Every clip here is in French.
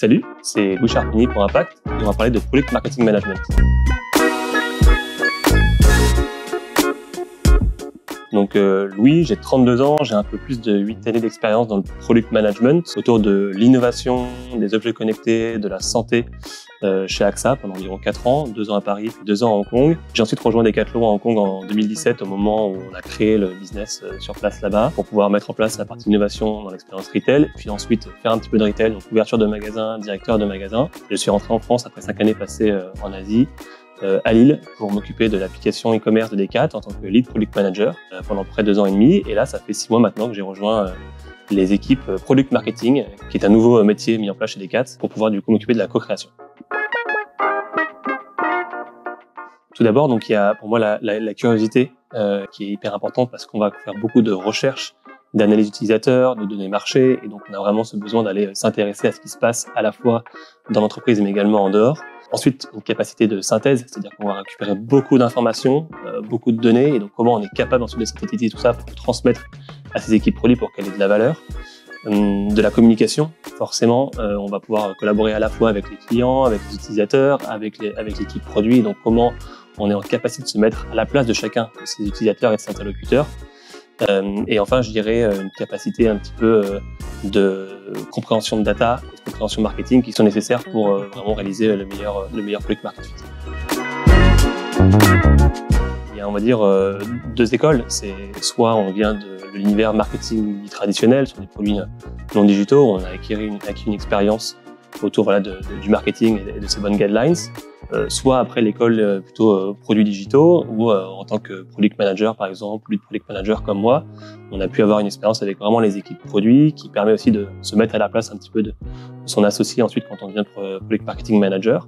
Salut, c'est Louis Charpigny pour Impact et on va parler de Product Marketing Management. Donc Louis, j'ai 32 ans, j'ai un peu plus de 8 années d'expérience dans le Product Management autour de l'innovation, des objets connectés, de la santé chez AXA pendant environ 4 ans, 2 ans à Paris puis 2 ans à Hong Kong. J'ai ensuite rejoint Decathlon à Hong Kong en 2017 au moment où on a créé le business sur place là-bas pour pouvoir mettre en place la partie innovation dans l'expérience retail, puis ensuite faire un petit peu de retail, donc ouverture de magasin, directeur de magasin. Je suis rentré en France après 5 années passées en Asie, à Lille pour m'occuper de l'application e-commerce de Decat en tant que lead product manager pendant près de 2 ans et demi. Et là, ça fait 6 mois maintenant que j'ai rejoint les équipes product marketing, qui est un nouveau métier mis en place chez Decat pour pouvoir du coup m'occuper de la co-création. Tout d'abord, donc il y a pour moi la curiosité qui est hyper importante parce qu'on va faire beaucoup de recherches, d'analyse utilisateur, de données marché, et donc on a vraiment ce besoin d'aller s'intéresser à ce qui se passe à la fois dans l'entreprise mais également en dehors. Ensuite, une capacité de synthèse, c'est-à-dire qu'on va récupérer beaucoup d'informations, beaucoup de données, et donc comment on est capable ensuite de synthétiser tout ça pour le transmettre à ces équipes produits pour qu'elle ait de la valeur. De la communication, forcément, on va pouvoir collaborer à la fois avec les clients, avec les utilisateurs, avec l'équipe produit, donc comment on est en capacité de se mettre à la place de chacun de ces utilisateurs et de ces interlocuteurs. Et enfin, je dirais une capacité un petit peu de compréhension de data et de compréhension marketing qui sont nécessaires pour vraiment réaliser le meilleur product market fit. Il y a, on va dire, 2 écoles. C'est soit on vient de l'univers marketing traditionnel sur des produits non digitaux, on a acquis une expérience autour du marketing et de ces bonnes guidelines. Soit après l'école plutôt produits digitaux ou en tant que product manager par exemple, lead product manager comme moi, on a pu avoir une expérience avec vraiment les équipes produits qui permet aussi de se mettre à la place un petit peu de son associé ensuite quand on devient product marketing manager.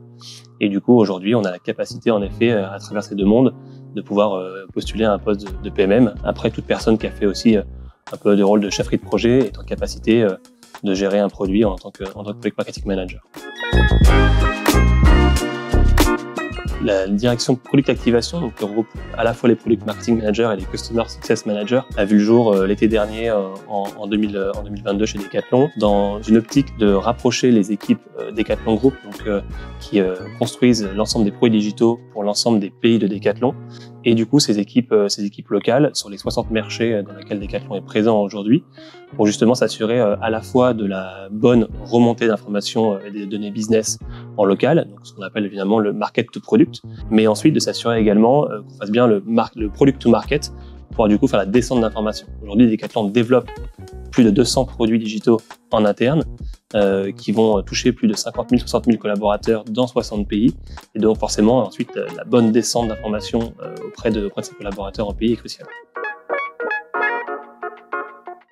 Et du coup aujourd'hui on a la capacité en effet à travers ces 2 mondes de pouvoir postuler à un poste de PMM. Après, toute personne qui a fait aussi un peu de rôle de chefferie de projet est en capacité de gérer un produit en tant que product marketing manager. La direction Product Activation, donc qui regroupe à la fois les Product Marketing Managers et les Customer Success Managers, a vu le jour l'été dernier en 2022 chez Decathlon, dans une optique de rapprocher les équipes Decathlon Group, donc qui construisent l'ensemble des produits digitaux pour l'ensemble des pays de Decathlon. Et du coup, ces équipes locales sur les 60 marchés dans lesquels Decathlon est présent aujourd'hui, pour justement s'assurer à la fois de la bonne remontée d'informations et des données business en local, donc ce qu'on appelle évidemment le market to product, mais ensuite de s'assurer également qu'on fasse bien le product to market pour pouvoir du coup faire la descente d'informations. Aujourd'hui, Decathlon développe plus de 200 produits digitaux en interne qui vont toucher plus de 50 000, 60 000 collaborateurs dans 60 pays. Et donc forcément, ensuite, la bonne descente d'informations auprès de ces collaborateurs en pays est cruciale.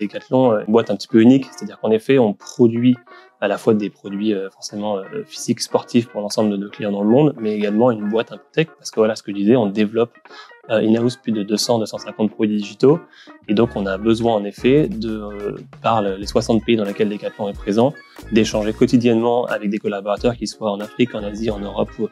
Decathlon est une boîte un petit peu unique, c'est-à-dire qu'en effet, on produit à la fois des produits forcément physiques, sportifs pour l'ensemble de nos clients dans le monde, mais également une boîte un peu tech, parce que voilà ce que je disais, on développe in-house plus de 200-250 produits digitaux, et donc on a besoin en effet par les 60 pays dans lesquels Decathlon est présent, d'échanger quotidiennement avec des collaborateurs qui soient en Afrique, en Asie, en Europe ou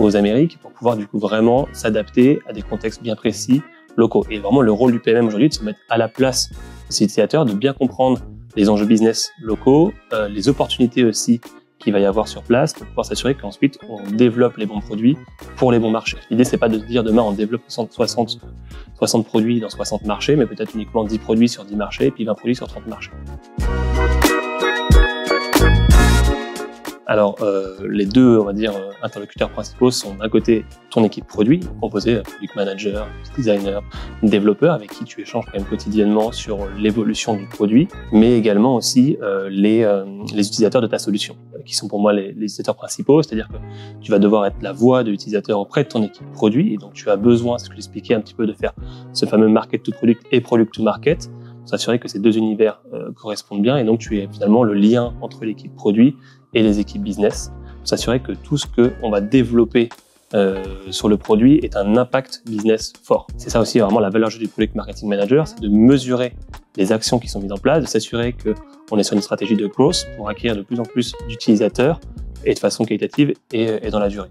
aux Amériques, pour pouvoir du coup vraiment s'adapter à des contextes bien précis, locaux. Et vraiment le rôle du PMM aujourd'hui, de se mettre à la place des utilisateurs, de bien comprendre les enjeux business locaux, les opportunités aussi qu'il va y avoir sur place pour pouvoir s'assurer qu'ensuite on développe les bons produits pour les bons marchés. L'idée c'est pas de se dire demain on développe 60 produits dans 60 marchés, mais peut-être uniquement 10 produits sur 10 marchés et puis 20 produits sur 30 marchés. Alors, les 2, on va dire, interlocuteurs principaux sont d'un côté ton équipe produit, composée de product manager, designer, développeur, avec qui tu échanges quand même quotidiennement sur l'évolution du produit, mais également aussi les utilisateurs de ta solution, qui sont pour moi les utilisateurs principaux, c'est-à-dire que tu vas devoir être la voix de l'utilisateur auprès de ton équipe produit, et donc tu as besoin, c'est ce que j'expliquais un petit peu, de faire ce fameux market to product et product to market, pour s'assurer que ces 2 univers correspondent bien, et donc tu es finalement le lien entre l'équipe produit et les équipes business, pour s'assurer que tout ce qu'on va développer sur le produit est un impact business fort. C'est ça aussi vraiment la valeur du Product Marketing Manager, c'est de mesurer les actions qui sont mises en place, de s'assurer qu'on est sur une stratégie de growth pour acquérir de plus en plus d'utilisateurs et de façon qualitative et dans la durée.